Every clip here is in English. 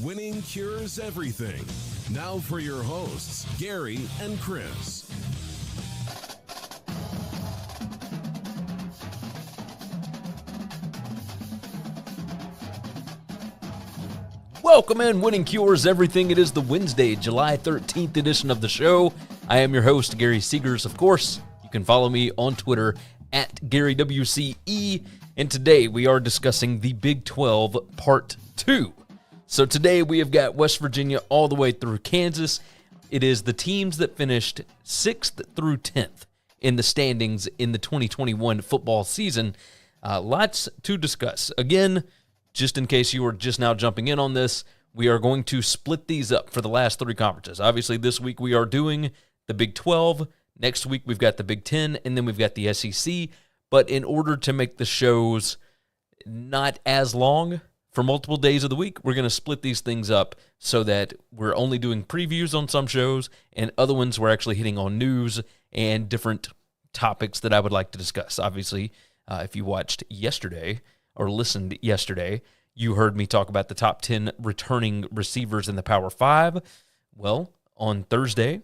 Winning cures everything. Now for your hosts, Gary and Chris. Welcome in, Winning Cures Everything. It is the Wednesday, July 13th edition of the show. I am your host, Gary Seegers. Of course, you can follow me on Twitter at GaryWCE. And today we are discussing the Big 12 Part 2. So today we have got West Virginia all the way through Kansas. It is the teams that finished 6th through 10th in the standings in the 2021 football season. Lots to discuss. Again, just in case you are just now jumping in on this, we are going to split these up for the last three conferences. Obviously, this week we are doing the Big 12. Next week we've got the Big 10, and then we've got the SEC. But in order to make the shows not as long for multiple days of the week, we're going to split these things up so that we're only doing previews on some shows, and other ones we're actually hitting on news and different topics that I would like to discuss. Obviously, if you watched yesterday or listened yesterday, you heard me talk about the top 10 returning receivers in the Power 5. Well, on Thursday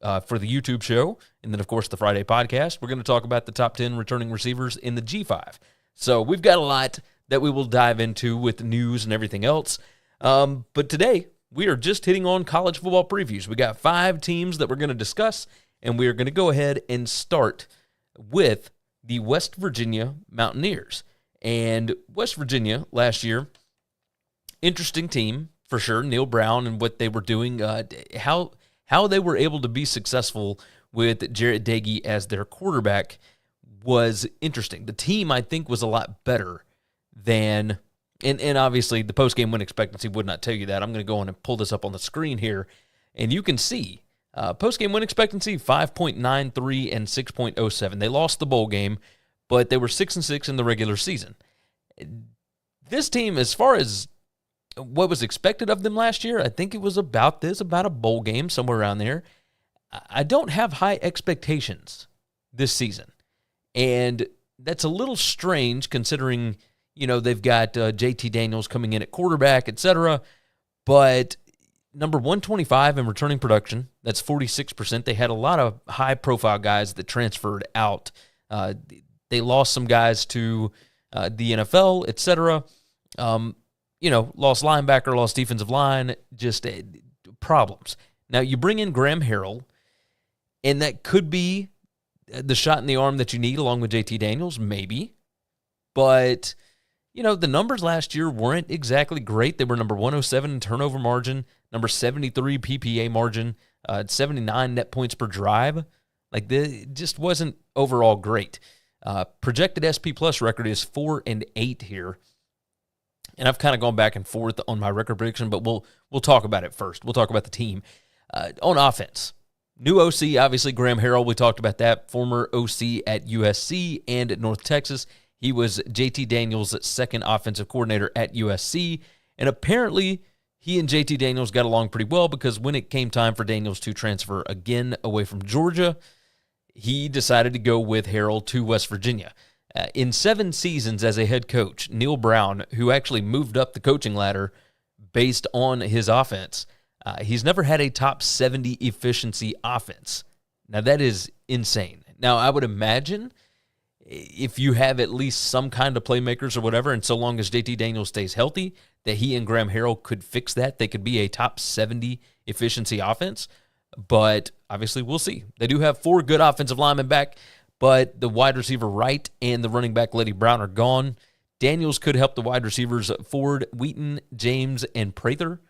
for the YouTube show, and then, of course, the Friday podcast, we're going to talk about the top 10 returning receivers in the G5. So we've got a lot that we will dive into with news and everything else. But today, we are just hitting on college football previews. We got 5 teams that we're going to discuss, and we are going to go ahead and start with the West Virginia Mountaineers. And West Virginia last year, interesting team for sure. Neil Brown and what they were doing, how they were able to be successful with Jarrett Doege as their quarterback was interesting. The team, I think, was a lot better than, and obviously the post-game win expectancy would not tell you that. I'm going to go on and pull this up on the screen here, and you can see post-game win expectancy 5.93 and 6.07. They lost the bowl game, but they were 6-6 in the regular season. This team, as far as what was expected of them last year, I think it was about a bowl game, somewhere around there. I don't have high expectations this season, and that's a little strange considering, you know, they've got JT Daniels coming in at quarterback, etc. But number 125 in returning production, that's 46%. They had a lot of high-profile guys that transferred out. They lost some guys to the NFL, etc. Lost linebacker, lost defensive line, just problems. Now, you bring in Graham Harrell, and that could be the shot in the arm that you need along with JT Daniels, maybe. But the numbers last year weren't exactly great. They were number 107 in turnover margin, number 73 PPA margin, 79 net points per drive. It just wasn't overall great. Projected SP Plus record is 4-8 here. And I've kind of gone back and forth on my record prediction, but we'll talk about it first. We'll talk about the team. On offense, new OC, obviously Graham Harrell, we talked about that, former OC at USC and at North Texas. He was JT Daniels' second offensive coordinator at USC, and apparently he and JT Daniels got along pretty well because when it came time for Daniels to transfer again away from Georgia, he decided to go with Harrell to West Virginia. In 7 seasons as a head coach, Neil Brown, who actually moved up the coaching ladder based on his offense, he's never had a top 70 efficiency offense. Now, that is insane. Now, I would imagine if you have at least some kind of playmakers or whatever, and so long as JT Daniels stays healthy, that he and Graham Harrell could fix that. They could be a top 70 efficiency offense. But obviously, we'll see. They do have 4 good offensive linemen back, but the wide receiver Wright and the running back Letty Brown are gone. Daniels could help the wide receivers Ford, Wheaton, James, and Prather.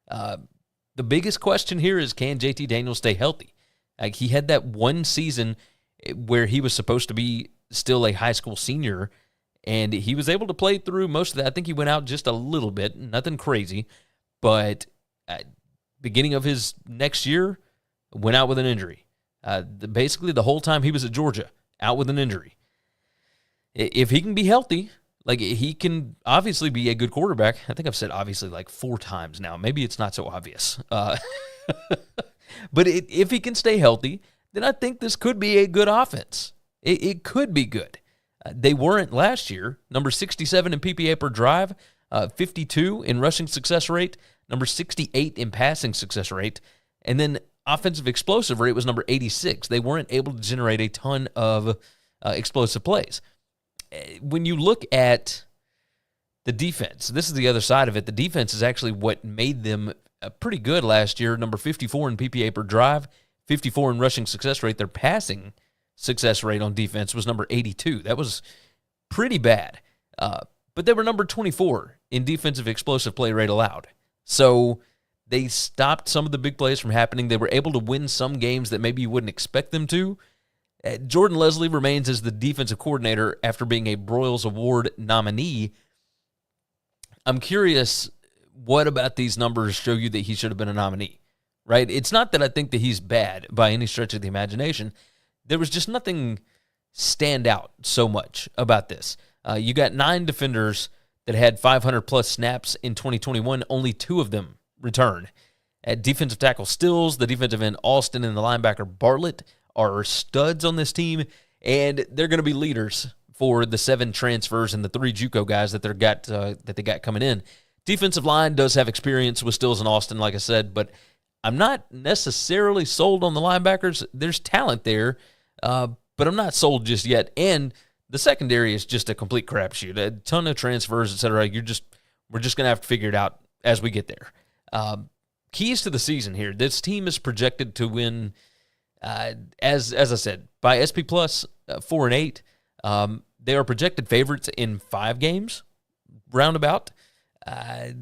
The biggest question here is, can JT Daniels stay healthy? He had that one season where he was supposed to be still a high school senior, and he was able to play through most of that. I think he went out just a little bit, nothing crazy, but at beginning of his next year, went out with an injury. Basically, the whole time he was at Georgia, out with an injury. If he can be healthy, he can obviously be a good quarterback. I think I've said obviously 4 times now. Maybe it's not so obvious. But if he can stay healthy, then I think this could be a good offense. It could be good. They weren't last year. Number 67 in PPA per drive, 52 in rushing success rate, number 68 in passing success rate, and then offensive explosive rate was number 86. They weren't able to generate a ton of explosive plays. When you look at the defense, this is the other side of it. The defense is actually what made them pretty good last year. Number 54 in PPA per drive, 54 in rushing success rate. Their passing success rate on defense was number 82. That was pretty bad. But they were number 24 in defensive explosive play rate allowed. So they stopped some of the big plays from happening. They were able to win some games that maybe you wouldn't expect them to. Jordan Leslie remains as the defensive coordinator after being a Broyles Award nominee. I'm curious, what about these numbers show you that he should have been a nominee, right? It's not that I think that he's bad by any stretch of the imagination. There was just nothing stand out so much about this. You got 9 defenders that had 500-plus snaps in 2021. Only 2 of them returned. At defensive tackle Stills, the defensive end Alston, and the linebacker Bartlett are studs on this team, and they're going to be leaders for the 7 transfers and the 3 JUCO guys that they got coming in. Defensive line does have experience with Stills and Alston, like I said, but I'm not necessarily sold on the linebackers. There's talent there, but I'm not sold just yet. And the secondary is just a complete crapshoot. A ton of transfers, et cetera. We're just going to have to figure it out as we get there. Keys to the season here. This team is projected to win, as I said, by SP Plus 4-8. They are projected favorites in 5 games, roundabout.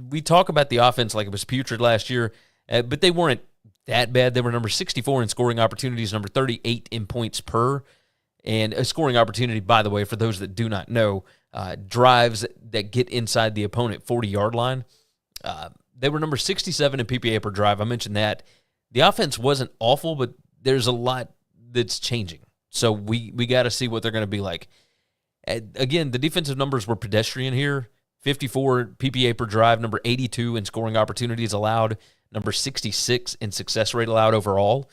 We talk about the offense like it was putrid last year, but they weren't that bad. They were number 64 in scoring opportunities, number 38 in points per. And a scoring opportunity, by the way, for those that do not know, drives that get inside the opponent 40-yard line. They were number 67 in PPA per drive. I mentioned that. The offense wasn't awful, but there's a lot that's changing. So we got to see what they're going to be like. Again, the defensive numbers were pedestrian here. 54 PPA per drive, number 82 in scoring opportunities allowed, number 66 in success rate allowed overall.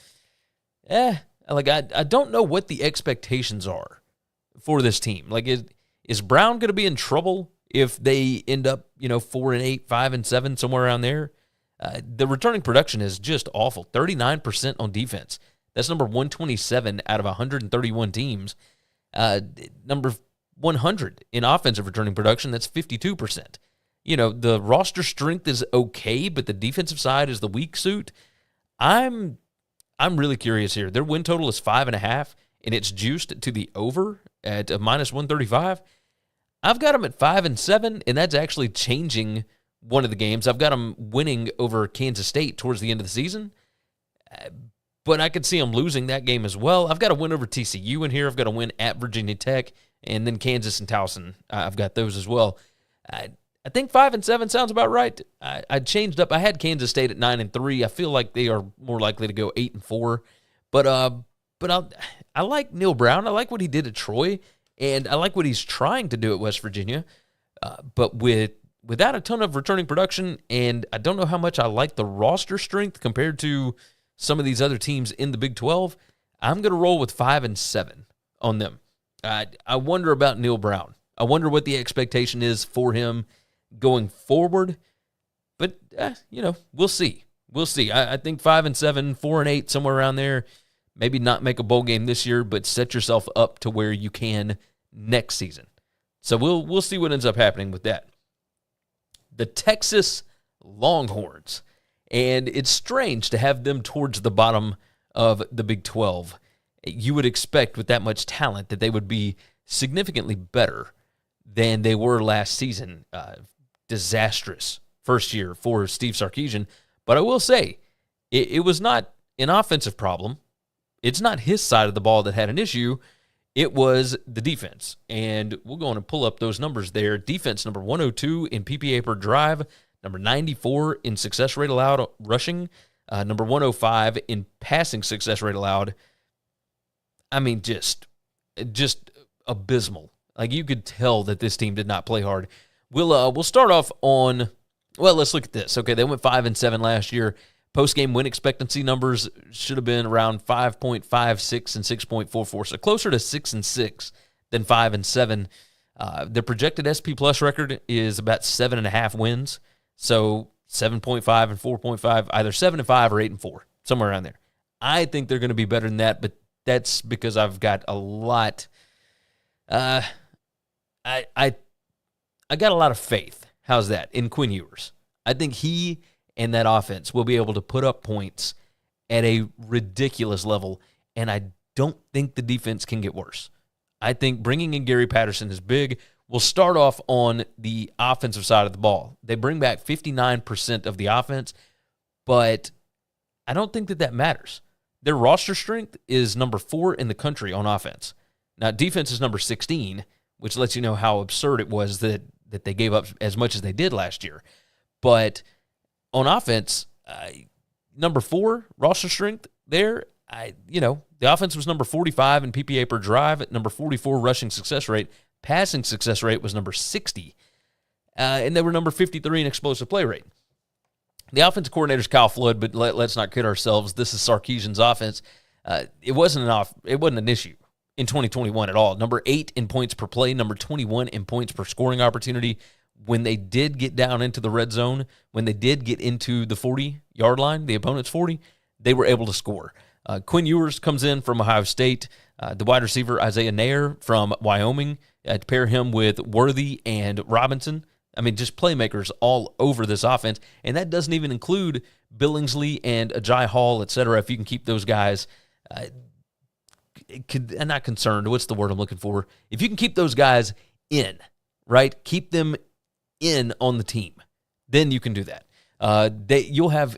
I don't know what the expectations are for this team. Like, is Brown going to be in trouble if they end up, 4-8, 5-7, somewhere around there? The returning production is just awful. 39% on defense. That's number 127 out of 131 teams. Number 100 in offensive returning production. That's 52%. The roster strength is okay, but the defensive side is the weak suit. I'm really curious here. Their win total is 5.5, and it's juiced to the over at a -135. I've got them at 5-7, and that's actually changing one of the games. I've got them winning over Kansas State towards the end of the season, but I could see them losing that game as well. I've got a win over TCU in here. I've got a win at Virginia Tech, and then Kansas and Towson. I've got those as well. I think 5-7 sounds about right. I changed up. I had Kansas State at 9-3. I feel like they are more likely to go 8-4. But I like Neil Brown. I like what he did at Troy, and I like what he's trying to do at West Virginia. But without a ton of returning production, and I don't know how much I like the roster strength compared to some of these other teams in the Big 12, I'm going to roll with 5-7 on them. I wonder about Neil Brown. I wonder what the expectation is for him going forward. But, we'll see. We'll see. I think 5-7, 4-8, somewhere around there. Maybe not make a bowl game this year, but set yourself up to where you can next season. So we'll see what ends up happening with that. The Texas Longhorns. And it's strange to have them towards the bottom of the Big 12. You would expect with that much talent that they would be significantly better than they were last season. Disastrous first year for Steve Sarkisian. But I will say, it was not an offensive problem. It's not his side of the ball that had an issue. It was the defense. And we'll go on and pull up those numbers there. Defense number 102 in PPA per drive, number 94 in success rate allowed rushing, number 105 in passing success rate allowed. I mean, just abysmal. Like, you could tell that this team did not play hard. We'll start off on, let's look at this. Okay, they went 5-7 last year. Post-game win expectancy numbers should have been around 5.56 and 6.44, so closer to 6-6 than 5-7. Their projected SP Plus record is about 7.5 wins, so 7.5 and 4.5, either 7 and 5 or 8 and 4, somewhere around there. I think they're going to be better than that, but that's because I've got a lot. I got a lot of faith. How's that? In Quinn Ewers. I think he and that offense will be able to put up points at a ridiculous level, and I don't think the defense can get worse. I think bringing in Gary Patterson is big. We'll start off on the offensive side of the ball. They bring back 59% of the offense, but I don't think that matters. Their roster strength is number 4 in the country on offense. Now, defense is number 16, which lets you know how absurd it was that they gave up as much as they did last year. But on offense, number 4 roster strength there, the offense was number 45 in PPA per drive, at number 44 rushing success rate. Passing success rate was number 60, and they were number 53 in explosive play rate. The offensive coordinator is Kyle Flood, but let's not kid ourselves. This is Sarkisian's offense. It wasn't an issue in 2021 at all. Number 8 in points per play, number 21 in points per scoring opportunity. When they did get down into the red zone, when they did get into the 40-yard line, the opponent's 40, they were able to score. Quinn Ewers comes in from Ohio State. The wide receiver, Isaiah Nair from Wyoming, to pair him with Worthy and Robinson. I mean, just playmakers all over this offense. And that doesn't even include Billingsley and Ajay Hall, et cetera. If you can keep those guys, I'm not concerned. What's the word I'm looking for? If you can keep those guys in, right? Keep them in on the team, then you can do that. You'll have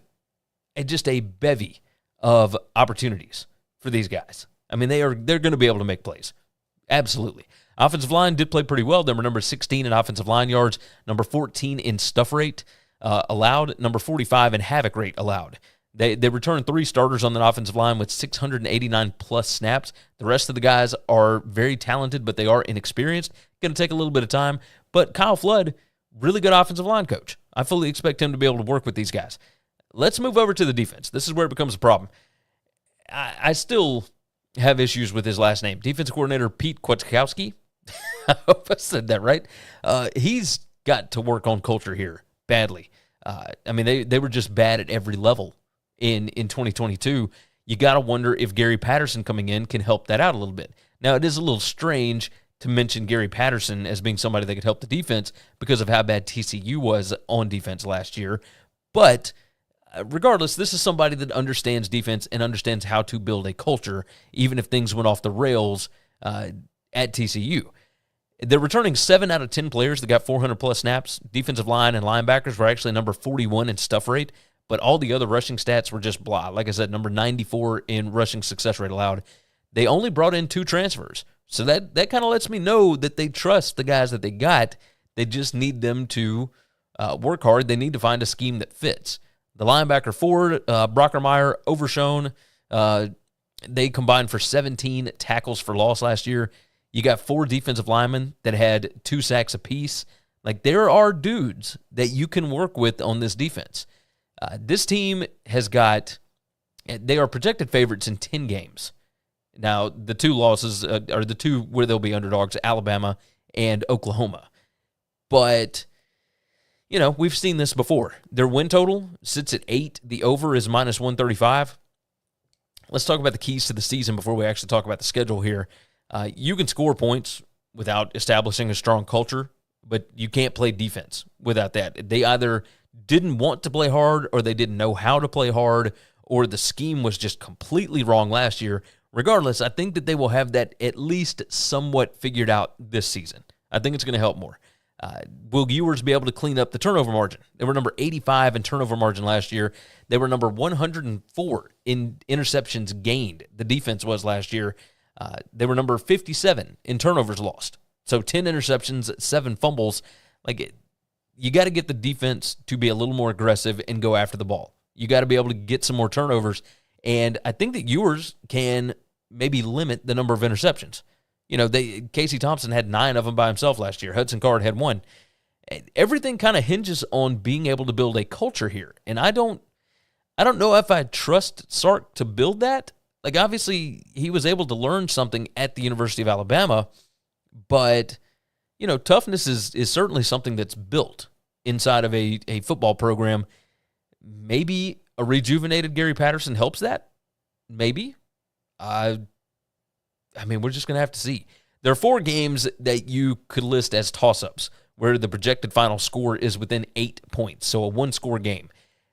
just a bevy of opportunities for these guys. I mean, they're going to be able to make plays. Absolutely. Offensive line did play pretty well. They were number 16 in offensive line yards, number 14 in stuff rate allowed, number 45 in havoc rate allowed. They returned 3 starters on the offensive line with 689-plus snaps. The rest of the guys are very talented, but they are inexperienced. Going to take a little bit of time. But Kyle Flood, really good offensive line coach. I fully expect him to be able to work with these guys. Let's move over to the defense. This is where it becomes a problem. I still have issues with his last name. Defensive coordinator Pete Kwiatkowski. I hope I said that right. He's got to work on culture here badly. I mean, they were just bad at every level in 2022. You got to wonder if Gary Patterson coming in can help that out a little bit. Now, it is a little strange to mention Gary Patterson as being somebody that could help the defense because of how bad TCU was on defense last year. But regardless, this is somebody that understands defense and understands how to build a culture, even if things went off the rails at TCU. They're returning 7 out of 10 players that got 400-plus snaps. Defensive line and linebackers were actually number 41 in stuff rate, but all the other rushing stats were just blah. Like I said, number 94 in rushing success rate allowed. They only brought in 2 transfers, so that kind of lets me know that they trust the guys that they got. They just need them to work hard. They need to find a scheme that fits. The linebacker Ford, Brockermeyer, Overshone, they combined for 17 tackles for loss last year. You got 4 defensive linemen that had 2 sacks apiece. Like, there are dudes that you can work with on this defense. This team they are projected favorites in 10 games. Now, the 2 losses are the 2 where they'll be underdogs, Alabama and Oklahoma. But, we've seen this before. Their win total sits at 8. The over is minus 135. Let's talk about the keys to the season before we actually talk about the schedule here. You can score points without establishing a strong culture, but you can't play defense without that. They either didn't want to play hard or they didn't know how to play hard or the scheme was just completely wrong last year. Regardless, I think that they will have that at least somewhat figured out this season. I think it's going to help more. Will Ewers be able to clean up the turnover margin? They were number 85 in turnover margin last year. They were number 104 in interceptions gained. The defense was last year. They were number 57 in turnovers lost. So 10 interceptions, 7 fumbles. You got to get the defense to be a little more aggressive and go after the ball. You got to be able to get some more turnovers. And I think that Ewers can maybe limit the number of interceptions. Casey Thompson had 9 of them by himself last year. Hudson Card had 1. Everything kind of hinges on being able to build a culture here. And I don't know if I trust Sark to build that. Obviously, he was able to learn something at the University of Alabama, but, toughness is certainly something that's built inside of a football program. Maybe a rejuvenated Gary Patterson helps that. Maybe. I mean, we're just going to have to see. There are 4 games that you could list as toss-ups where the projected final score is within 8 points, so a one-score game.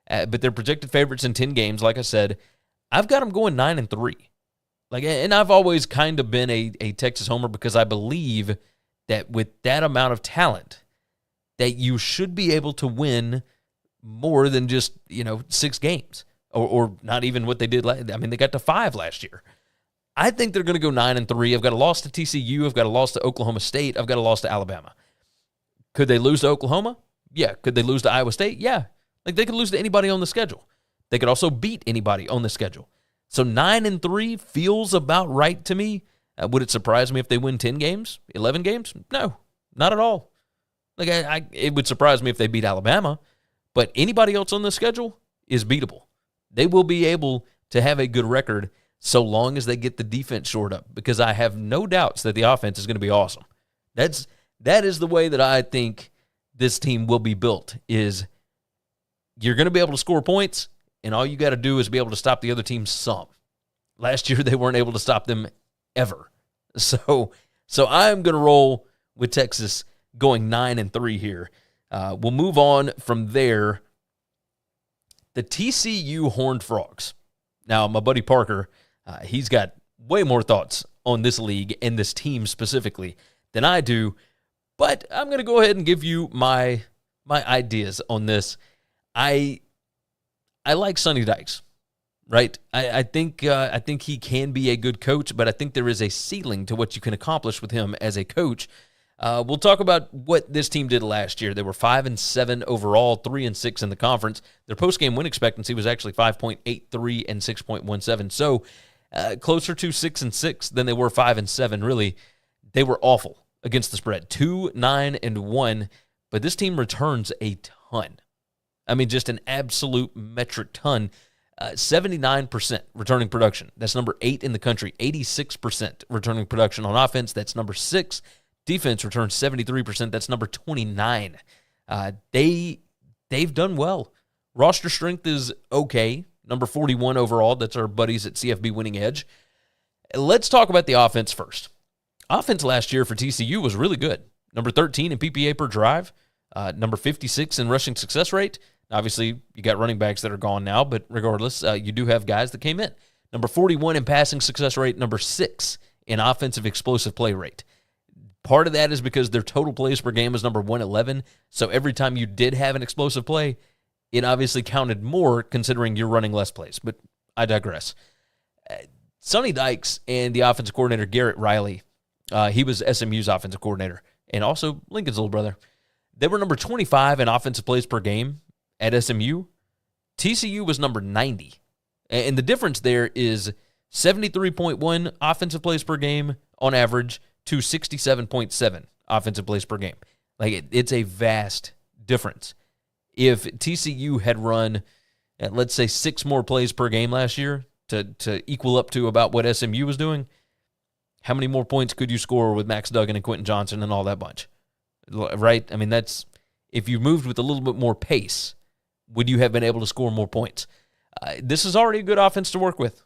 But they're projected favorites in 10 games. Like I said, I've got them going 9-3. And I've always kind of been a Texas homer because I believe that with that amount of talent, that you should be able to win more than just 6 games or not even what they did. They got to 5 last year. I think they're going to go 9-3. I've got a loss to TCU. I've got a loss to Oklahoma State. I've got a loss to Alabama. Could they lose to Oklahoma? Yeah. Could they lose to Iowa State? Yeah. They could lose to anybody on the schedule. They could also beat anybody on the schedule. So 9-3 feels about right to me. Would it surprise me if they win 10 games, 11 games? No, not at all. It would surprise me if they beat Alabama, but anybody else on the schedule is beatable. They will be able to have a good record so long as they get the defense shored up, because I have no doubts that the offense is going to be awesome. That is the way that I think this team will be built, is you're going to be able to score points, and all you got to do is be able to stop the other team some. Last year, they weren't able to stop them ever. So I'm going to roll with Texas going 9-3 here. We'll move on from there. The TCU Horned Frogs. Now, my buddy Parker, he's got way more thoughts on this league and this team specifically than I do, but I'm going to go ahead and give you my ideas on this. I like Sonny Dykes, right? I think he can be a good coach, but I think there is a ceiling to what you can accomplish with him as a coach. We'll talk about what this team did last year. They were 5-7 overall, 3-6 in the conference. Their post-game win expectancy was actually 5.83 and 6.17. So closer to 6-6 than they were 5-7. Really, they were awful against the spread, 2-9-1. But this team returns a ton. Just an absolute metric ton. 79% returning production. That's number 8 in the country. 86% returning production on offense. That's number 6. Defense returns 73%. That's number 29. They've done well. Roster strength is okay. Number 41 overall. That's our buddies at CFB Winning Edge. Let's talk about the offense first. Offense last year for TCU was really good. Number 13 in PPA per drive. Number 56 in rushing success rate. Obviously, you got running backs that are gone now, but regardless, you do have guys that came in. Number 41 in passing success rate. Number 6 in offensive explosive play rate. Part of that is because their total plays per game is number 111. So every time you did have an explosive play, it obviously counted more considering you're running less plays. But I digress. Sonny Dykes and the offensive coordinator, Garrett Riley, he was SMU's offensive coordinator and also Lincoln's little brother. They were number 25 in offensive plays per game at SMU. TCU was number 90. And the difference there is 73.1 offensive plays per game on average to 67.7 offensive plays per game. It's a vast difference. If TCU had run, let's say, 6 more plays per game last year to equal up to about what SMU was doing, how many more points could you score with Max Duggan and Quentin Johnson and all that bunch? Right? That's, if you moved with a little bit more pace, would you have been able to score more points? This is already a good offense to work with.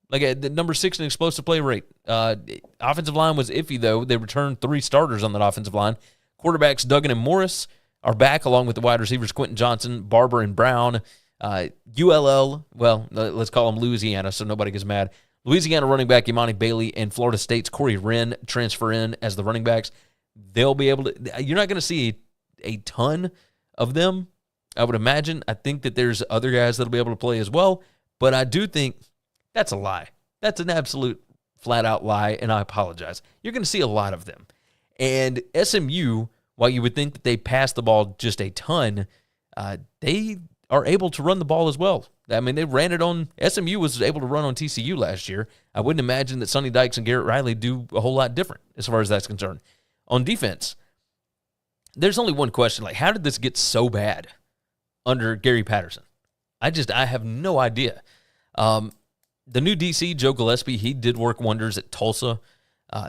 The number 6 in explosive play rate. Offensive line was iffy, though. They returned 3 starters on that offensive line. Quarterbacks Duggan and Morris are back, along with the wide receivers Quentin Johnson, Barber, and Brown. ULL, well, let's call them Louisiana so nobody gets mad. Louisiana running back Imani Bailey and Florida State's Corey Wren transfer in as the running backs. They'll be able to – you're not going to see a ton of them, I would imagine. I think that there's other guys that'll be able to play as well, but I do think – that's a lie. That's an absolute flat-out lie, and I apologize. You're going to see a lot of them. And SMU, while you would think that they pass the ball just a ton, they are able to run the ball as well. They ran it on – SMU was able to run on TCU last year. I wouldn't imagine that Sonny Dykes and Garrett Riley do a whole lot different as far as that's concerned. On defense, there's only one question. How did this get so bad under Gary Patterson? I have no idea. The new DC, Joe Gillespie, he did work wonders at Tulsa.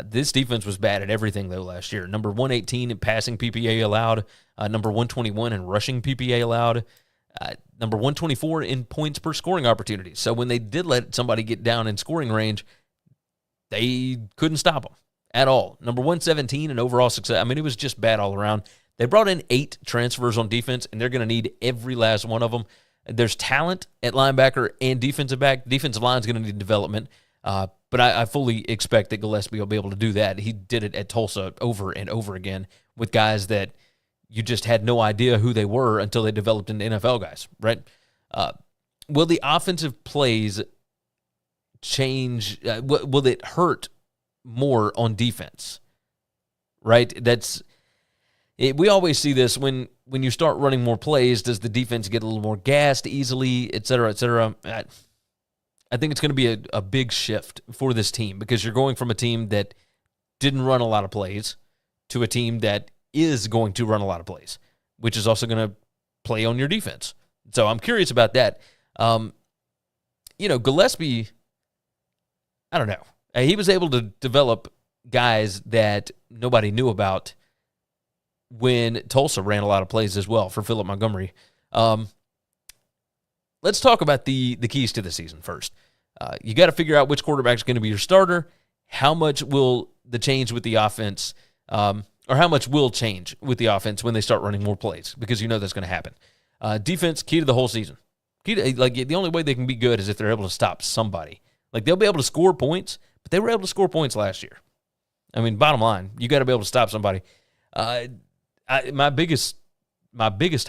This defense was bad at everything, though, last year. Number 118 in passing PPA allowed, number 121 in rushing PPA allowed, number 124 in points per scoring opportunities. So when they did let somebody get down in scoring range, they couldn't stop them at all. Number 117 in overall success. I mean, it was just bad all around. They brought in 8 transfers on defense, and they're going to need every last one of them. There's talent at linebacker and defensive back. Defensive line is going to need development, but I fully expect that Gillespie will be able to do that. He did it at Tulsa over and over again with guys that you just had no idea who they were until they developed into NFL guys, right? Will the offensive plays change? Will it hurt more on defense, right? We always see this when you start running more plays. Does the defense get a little more gassed easily, et cetera, et cetera? I think it's going to be a big shift for this team because you're going from a team that didn't run a lot of plays to a team that is going to run a lot of plays, which is also going to play on your defense. So I'm curious about that. Gillespie, I don't know. He was able to develop guys that nobody knew about when Tulsa ran a lot of plays as well for Philip Montgomery. Let's talk about the keys to the season first. You got to figure out which quarterback is going to be your starter. How much will the change with the offense, or how much will change with the offense when they start running more plays? Because you know that's going to happen. Defense, key to the whole season. The only way they can be good is if they're able to stop somebody. Like, they'll be able to score points, but they were able to score points last year. I mean, bottom line, you got to be able to stop somebody. My biggest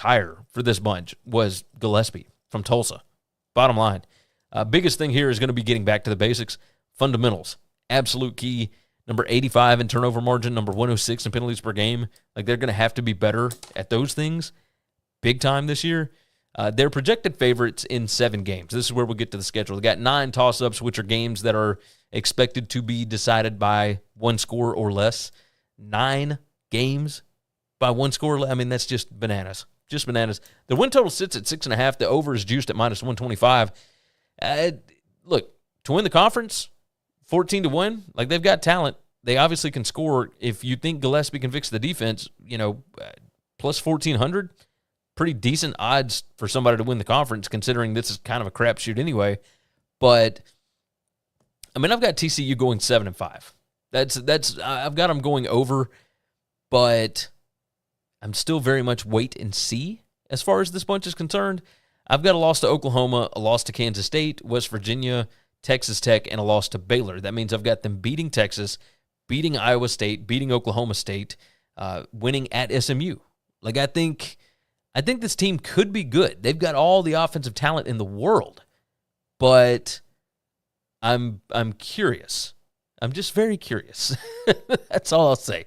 hire for this bunch was Gillespie from Tulsa. Bottom line. Biggest thing here is going to be getting back to the basics. Fundamentals. Absolute key. Number 85 in turnover margin. Number 106 in penalties per game. Like, they're going to have to be better at those things big time this year. They're projected favorites in 7 games. This is where we'll get to the schedule. They got 9 toss-ups, which are games that are expected to be decided by 1 score or less. 9 games by 1 score. I mean, that's just bananas. Just bananas. The win total sits at 6.5. The over is juiced at -125. Look, to win the conference, 14-1, like, they've got talent. They obviously can score. If you think Gillespie can fix the defense, plus 1,400, pretty decent odds for somebody to win the conference, considering this is kind of a crapshoot anyway. But, I mean, I've got TCU going 7-5. I've got them going over, but I'm still very much wait and see as far as this bunch is concerned. I've got a loss to Oklahoma, a loss to Kansas State, West Virginia, Texas Tech, and a loss to Baylor. That means I've got them beating Texas, beating Iowa State, beating Oklahoma State, winning at SMU. Like, I think this team could be good. They've got all the offensive talent in the world, but I'm curious. I'm just very curious. That's all I'll say.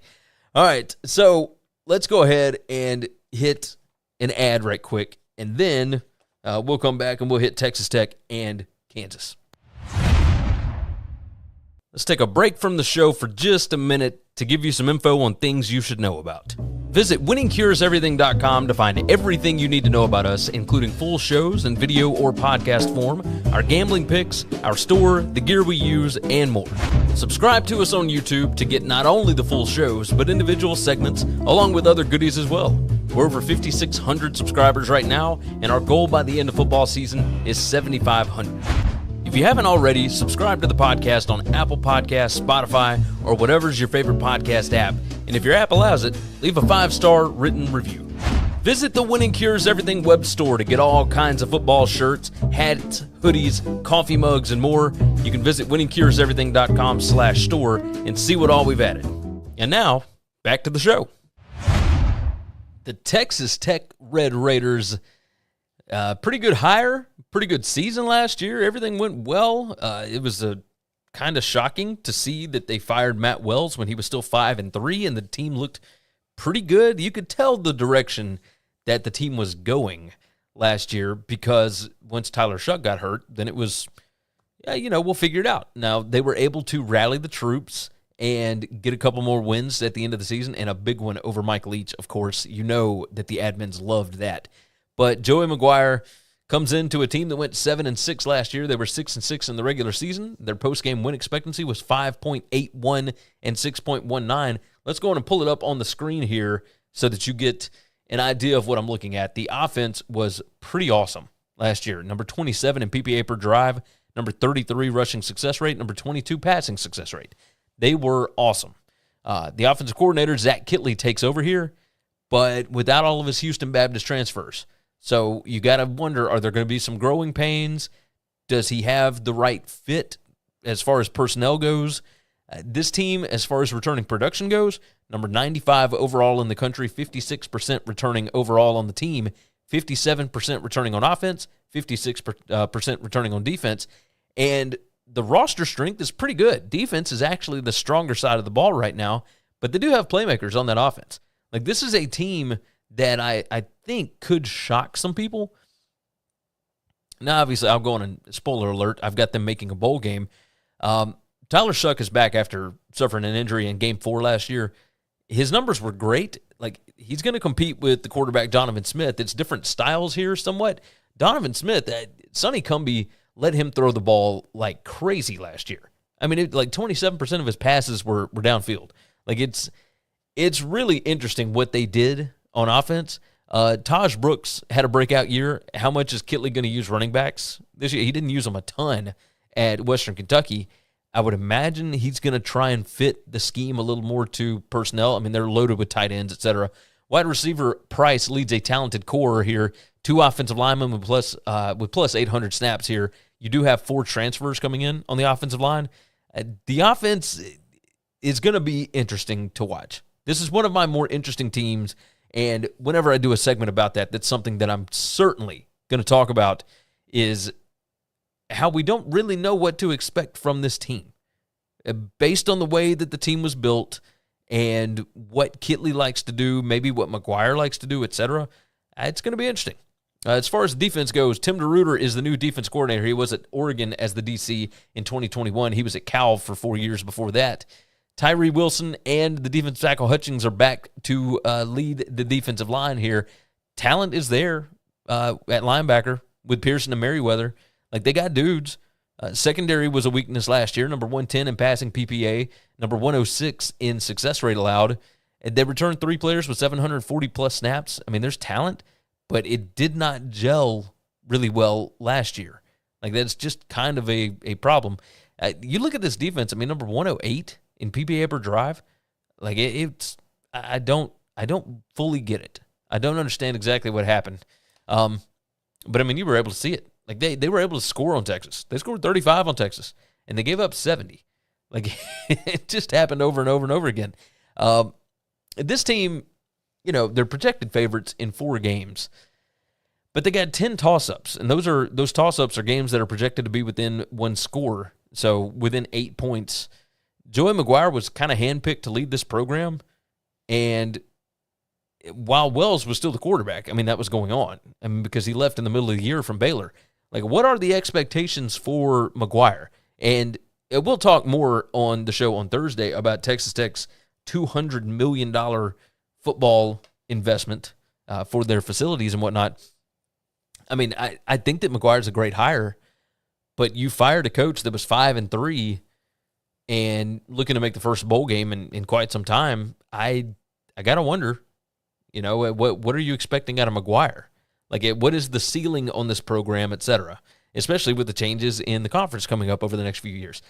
All right, so let's go ahead and hit an ad right quick, and then we'll come back and we'll hit Texas Tech and Kansas. Let's take a break from the show for just a minute to give you some info on things you should know about. Visit winningcureseverything.com to find everything you need to know about us, including full shows in video or podcast form, our gambling picks, our store, the gear we use, and more. Subscribe to us on YouTube to get not only the full shows, but individual segments, along with other goodies as well. We're over 5,600 subscribers right now, and our goal by the end of football season is 7,500. If you haven't already, subscribe to the podcast on Apple Podcasts, Spotify, or whatever's your favorite podcast app. And if your app allows it, leave a 5-star written review. Visit the Winning Cures Everything web store to get all kinds of football shirts, hats, hoodies, coffee mugs, and more. You can visit winningcureseverything.com/store and see what all we've added. And now, back to the show. The Texas Tech Red Raiders, pretty good hire. Pretty good season last year. Everything went well. It was kind of shocking to see that they fired Matt Wells when he was still 5-3, and the team looked pretty good. You could tell the direction that the team was going last year, because once Tyler Shuck got hurt, then it was, we'll figure it out. Now, they were able to rally the troops and get a couple more wins at the end of the season, and a big one over Mike Leach, of course. You know that the admins loved that. But Joey McGuire Comes into a team that went 7-6 last year. They were 6-6 in the regular season. Their post-game win expectancy was 5.81 and 6.19. Let's go on and pull it up on the screen here so that you get an idea of what I'm looking at. The offense was pretty awesome last year. Number 27 in PPA per drive, number 33 rushing success rate, number 22 passing success rate. They were awesome. The offensive coordinator, Zach Kittley, takes over here, but without all of his Houston Baptist transfers. So you got to wonder, are there going to be some growing pains? Does he have the right fit as far as personnel goes? This team, as far as returning production goes, number 95 overall in the country, 56% returning overall on the team, 57% returning on offense, 56% returning on defense, and the roster strength is pretty good. Defense is actually the stronger side of the ball right now, but they do have playmakers on that offense. Like, this is a team that I think could shock some people. Now, obviously, I'll go on and spoiler alert, I've got them making a bowl game. Tyler Shuck is back after suffering an injury in Game 4 last year. His numbers were great. Like, he's going to compete with the quarterback Donovan Smith. It's different styles here somewhat. Donovan Smith, Sonny Cumbie let him throw the ball like crazy last year. I mean, like 27% of his passes were downfield. Like, it's really interesting what they did on offense. Taj Brooks had a breakout year. How much is Kittley going to use running backs this year? He didn't use them a ton at Western Kentucky. I would imagine he's going to try and fit the scheme a little more to personnel. I mean, they're loaded with tight ends, etc. Wide receiver Price leads a talented core here. 2 offensive linemen with plus 800 snaps here. You do have 4 transfers coming in on the offensive line. The offense is going to be interesting to watch. This is one of my more interesting teams, and whenever I do a segment about that, that's something that I'm certainly going to talk about, is how we don't really know what to expect from this team. Based on the way that the team was built and what Kittley likes to do, maybe what McGuire likes to do, etc., it's going to be interesting. As far as the defense goes, Tim DeRuyter is the new defense coordinator. He was at Oregon as the DC in 2021. He was at Cal for 4 years before that. Tyree Wilson and the defensive tackle Hutchings are back to lead the defensive line here. Talent is there at linebacker with Pearson and Merriweather. Like, they got dudes. Secondary was a weakness last year, number 110 in passing PPA, number 106 in success rate allowed. And they returned 3 players with 740-plus snaps. I mean, there's talent, but it did not gel really well last year. Like, that's just kind of a problem. You look at this defense, I mean, number 108 in PPA per drive. Like, I don't fully get it. I don't understand exactly what happened. But, I mean, you were able to see it. Like, they were able to score on Texas. They scored 35 on Texas, and they gave up 70. Like, it just happened over and over and over again. This team, you know, they're projected favorites in 4 games, but they got 10 toss-ups, and those toss-ups are games that are projected to be within 1 score, so within 8 points. Joey McGuire was kind of handpicked to lead this program, and while Wells was still the quarterback, I mean, that was going on. I mean, because he left in the middle of the year from Baylor. Like, what are the expectations for McGuire? And we'll talk more on the show on Thursday about Texas Tech's $200 million football investment for their facilities and whatnot. I mean, I think that McGuire's a great hire, but you fired a coach that was 5-3 and looking to make the first bowl game in quite some time. I got to wonder, you know, what are you expecting out of McGuire? Like, what is the ceiling on this program, et cetera, especially with the changes in the conference coming up over the next few years.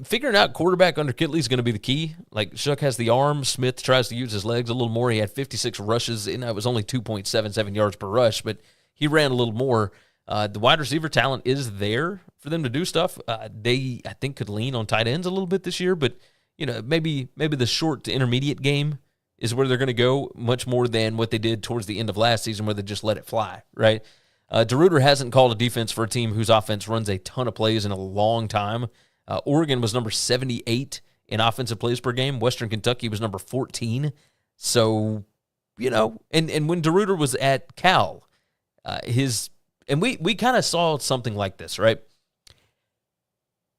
Figuring out quarterback under Kittley is going to be the key. Like, Shuck has the arm. Smith tries to use his legs a little more. He had 56 rushes, and it was only 2.77 yards per rush, but he ran a little more. The wide receiver talent is there for them to do stuff. They, I think, could lean on tight ends a little bit this year, but, you know, maybe the short to intermediate game is where they're going to go, much more than what they did towards the end of last season where they just let it fly, right? DeRuyter hasn't called a defense for a team whose offense runs a ton of plays in a long time. Oregon was number 78 in offensive plays per game. Western Kentucky was number 14. So, you know, and when DeRuyter was at Cal, we kind of saw something like this, right?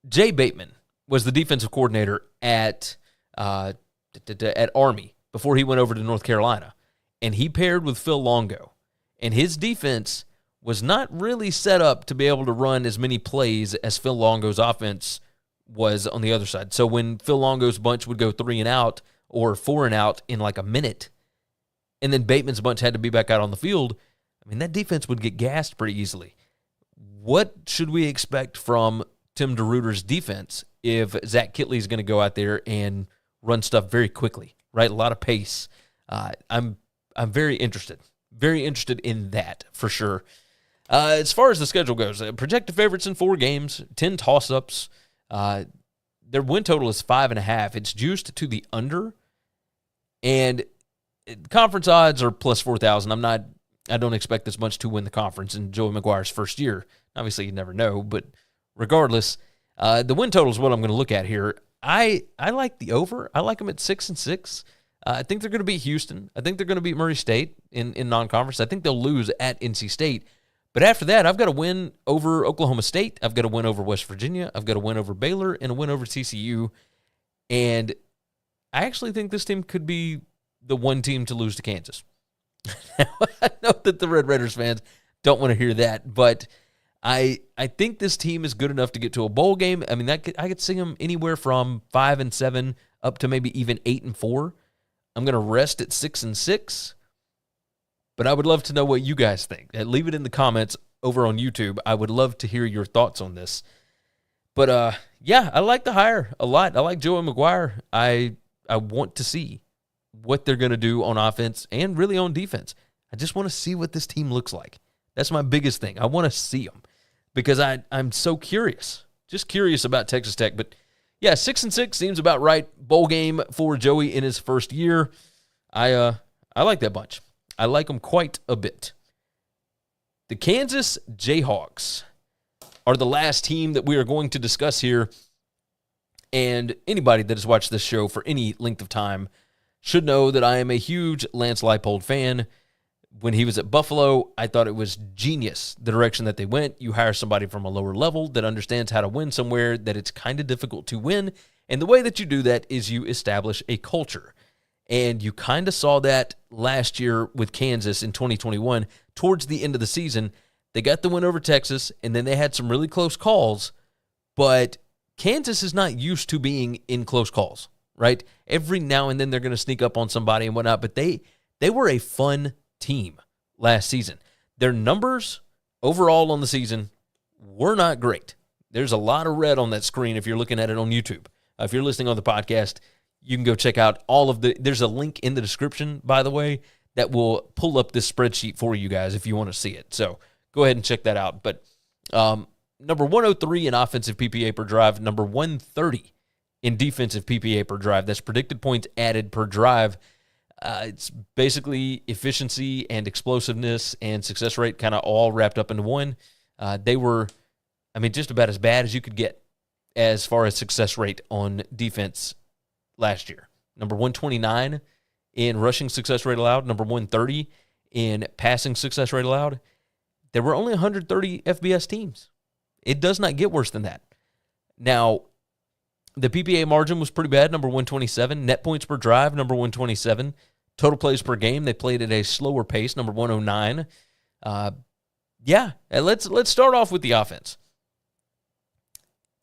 Jay Bateman was the defensive coordinator at Army before he went over to North Carolina, and he paired with Phil Longo, and his defense was not really set up to be able to run as many plays as Phil Longo's offense was on the other side. So when Phil Longo's bunch would go 3 and out or 4 and out in like a minute, and then Bateman's bunch had to be back out on the field, I mean, that defense would get gassed pretty easily. What should we expect from Tim DeRuyter's defense if Zach Kitley is going to go out there and run stuff very quickly, right? A lot of pace. I'm very interested in that for sure. As far as the schedule goes, projected favorites in 4 games, 10 toss-ups. Their win total is 5.5. It's juiced to the under, and conference odds are plus 4,000. I don't expect this much to win the conference in Joey McGuire's first year. Obviously, you never know, but regardless, the win total is what I'm going to look at here. I like the over. I like them at 6-6. I think they're going to beat Houston. I think they're going to beat Murray State in non-conference. I think they'll lose at NC State. But after that, I've got to win over Oklahoma State. I've got to win over West Virginia. I've got to win over Baylor and a win over TCU. And I actually think this team could be the one team to lose to Kansas. I know that the Red Raiders fans don't want to hear that, but I think this team is good enough to get to a bowl game. I mean, I could see them anywhere from 5-7 up to maybe even 8-4. I'm going to rest at 6-6. But I would love to know what you guys think. Leave it in the comments over on YouTube. I would love to hear your thoughts on this. But, yeah, I like the hire a lot. I like Joey McGuire. I want to see what they're going to do on offense and really on defense. I just want to see what this team looks like. That's my biggest thing. I want to see them because I'm so curious. Just curious about Texas Tech. But, yeah, 6-6 seems about right. Bowl game for Joey in his first year. I like that bunch. I like them quite a bit. The Kansas Jayhawks are the last team that we are going to discuss here. And anybody that has watched this show for any length of time should know that I am a huge Lance Leipold fan. When he was at Buffalo, I thought it was genius, the direction that they went. You hire somebody from a lower level that understands how to win somewhere that it's kind of difficult to win. And the way that you do that is you establish a culture. And you kind of saw that last year with Kansas in 2021. Towards the end of the season, they got the win over Texas, and then they had some really close calls. But Kansas is not used to being in close calls, right? Every now and then they're going to sneak up on somebody and whatnot, but they were a fun team last season. Their numbers overall on the season were not great. There's a lot of red on that screen if you're looking at it on YouTube. If you're listening on the podcast, you can go check out all of there's a link in the description, by the way, that will pull up this spreadsheet for you guys if you want to see it. So go ahead and check that out. But number 103 in offensive PPA per drive, number 130 in defensive PPA per drive. That's predicted points added per drive. It's basically efficiency and explosiveness and success rate kind of all wrapped up into one. They were, just about as bad as you could get as far as success rate on defense last year. Number 129 in rushing success rate allowed, number 130 in passing success rate allowed. There were only 130 FBS teams. It does not get worse than that. Now, the PPA margin was pretty bad, number 127. Net points per drive, number 127. Total plays per game, they played at a slower pace, number 109. Let's start off with the offense.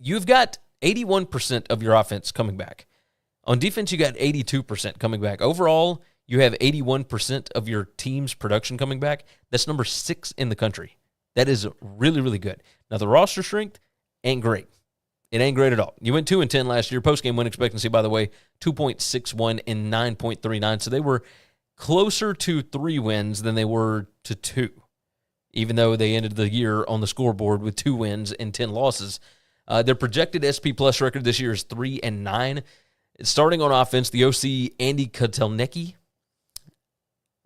You've got 81% of your offense coming back. On defense, you got 82% coming back. Overall, you have 81% of your team's production coming back. That's number 6 in the country. That is really, really good. Now, the roster strength ain't great. It ain't great at all. You went 2-10 last year. Post-game win expectancy, by the way, 2.61 and 9.39. So they were closer to 3 wins than they were to 2, even though they ended the year on the scoreboard with 2 wins and 10 losses. Their projected SP Plus record this year is 3-9. Starting on offense, the OC, Andy Kotelnicki,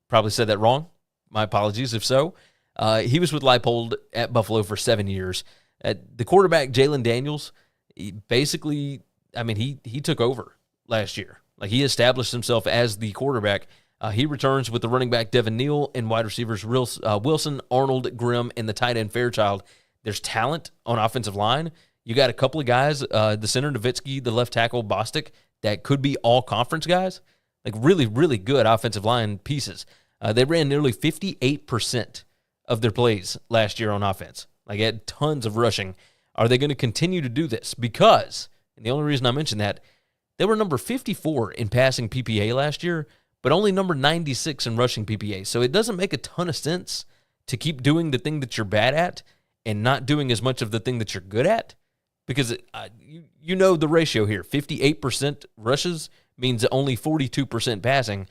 probably said that wrong. My apologies if so. He was with Leipold at Buffalo for 7 years. The quarterback, Jalen Daniels, he took over last year. Like, he established himself as the quarterback. He returns with the running back, Devin Neal, and wide receivers, Wilson, Arnold, Grimm, and the tight end, Fairchild. There's talent on offensive line. You got a couple of guys, the center, Nowitzki, the left tackle, Bostic, that could be all-conference guys. Like, really, really good offensive line pieces. They ran nearly 58% of their plays last year on offense. Like, had tons of rushing. Are they going to continue to do this? Because, and the only reason I mention that, they were number 54 in passing PPA last year, but only number 96 in rushing PPA. So it doesn't make a ton of sense to keep doing the thing that you're bad at and not doing as much of the thing that you're good at. Because you know the ratio here. 58% rushes means only 42% passing.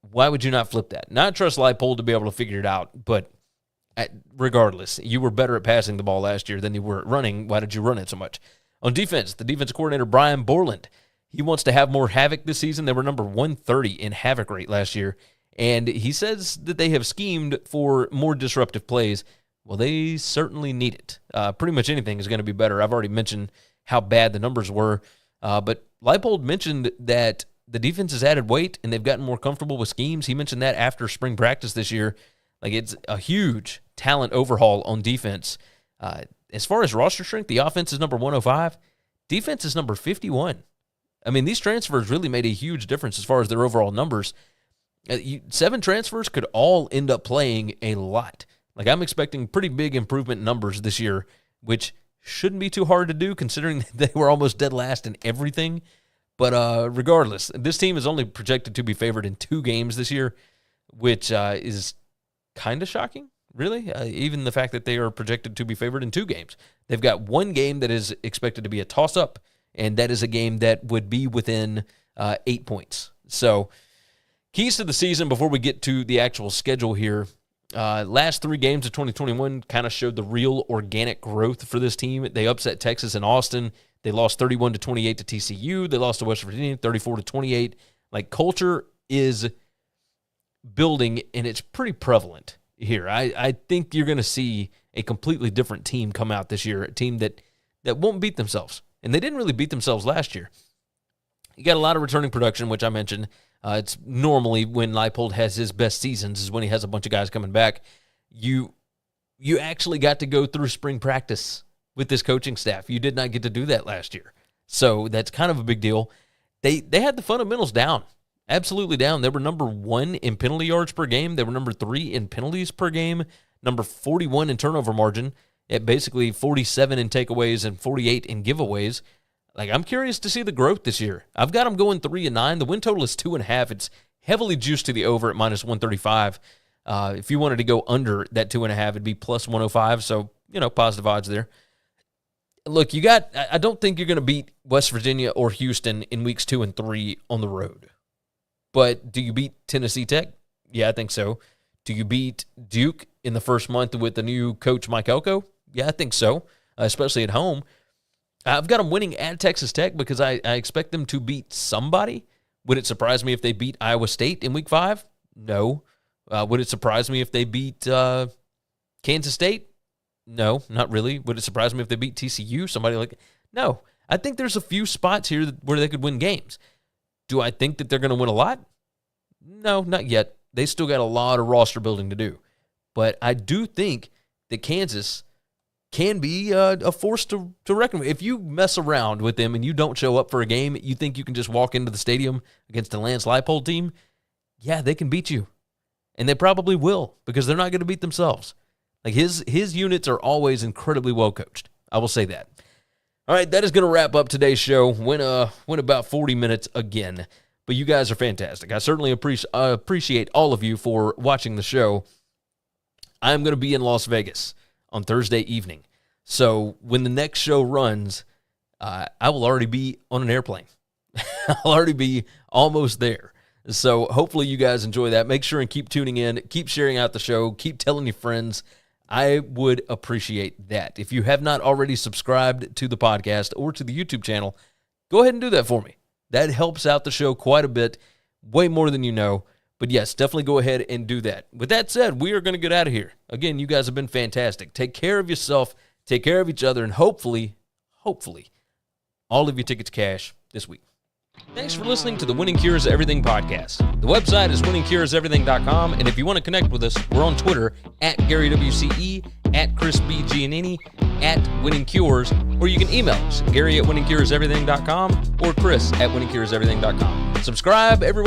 Why would you not flip that? Not trust Leipold to be able to figure it out, but regardless, you were better at passing the ball last year than you were at running. Why did you run it so much? On defense, the defensive coordinator, Brian Borland, he wants to have more havoc this season. They were number 130 in havoc rate last year, and he says that they have schemed for more disruptive plays. Well, they certainly need it. Pretty much anything is going to be better. I've already mentioned how bad the numbers were, but Leipold mentioned that the defense has added weight and they've gotten more comfortable with schemes. He mentioned that after spring practice this year. Like, it's a huge talent overhaul on defense. As far as roster strength, the offense is number 105. Defense is number 51. I mean, these transfers really made a huge difference as far as their overall numbers. 7 transfers could all end up playing a lot. Like, I'm expecting pretty big improvement in numbers this year, which shouldn't be too hard to do considering they were almost dead last in everything. But regardless, this team is only projected to be favored in 2 games this year, which is kind of shocking, really. Even the fact that they are projected to be favored in 2 games. They've got 1 game that is expected to be a toss-up, and that is a game that would be within 8 points. So, keys to the season before we get to the actual schedule here. Last 3 games of 2021 kind of showed the real organic growth for this team. They upset Texas and Austin. They lost 31-28 to TCU. They lost to West Virginia 34-28. Like, culture is building, and it's pretty prevalent here. I think you're going to see a completely different team come out this year, a team that won't beat themselves. And they didn't really beat themselves last year. You got a lot of returning production, which I mentioned. It's normally when Leipold has his best seasons is when he has a bunch of guys coming back. You actually got to go through spring practice with this coaching staff. You did not get to do that last year. So that's kind of a big deal. They had the fundamentals down, absolutely down. They were number 1 in penalty yards per game. They were number 3 in penalties per game, number 41 in turnover margin, at basically 47 in takeaways and 48 in giveaways. Like, I'm curious to see the growth this year. I've got them going 3-9. The win total is 2.5. It's heavily juiced to the over at -135. If you wanted to go under that 2.5, it'd be +105. So, positive odds there. Look, I don't think you're going to beat West Virginia or Houston in weeks 2 and 3 on the road. But do you beat Tennessee Tech? Yeah, I think so. Do you beat Duke in the first month with the new coach, Mike Elko? Yeah, I think so, especially at home. I've got them winning at Texas Tech because I expect them to beat somebody. Would it surprise me if they beat Iowa State in week 5? No. Would it surprise me if they beat Kansas State? No, not really. Would it surprise me if they beat TCU? No. I think there's a few spots here where they could win games. Do I think that they're going to win a lot? No, not yet. They still got a lot of roster building to do. But I do think that Kansas can be a force to reckon with. If you mess around with them and you don't show up for a game, you think you can just walk into the stadium against a Lance Leipold team, yeah, they can beat you. And they probably will because they're not going to beat themselves. Like, his units are always incredibly well coached. I will say that. All right, that is going to wrap up today's show. Went about 40 minutes again, but you guys are fantastic. I certainly appreciate all of you for watching the show. I'm going to be in Las Vegas on Thursday evening. So when the next show runs, I will already be on an airplane. I'll already be almost there. So hopefully you guys enjoy that. Make sure and keep tuning in. Keep sharing out the show. Keep telling your friends. I would appreciate that. If you have not already subscribed to the podcast or to the YouTube channel, go ahead and do that for me. That helps out the show quite a bit, way more than you know. But yes, definitely go ahead and do that. With that said, we are going to get out of here. Again, you guys have been fantastic. Take care of yourself, take care of each other, and hopefully, all of your tickets cash this week. Thanks for listening to the Winning Cures Everything podcast. The website is winningcureseverything.com, and if you want to connect with us, we're on Twitter at GaryWCE, at Chris B. Giannini, at Winning Cures, or you can email us, Gary at winningcureseverything.com or Chris at winningcureseverything.com. Subscribe everywhere.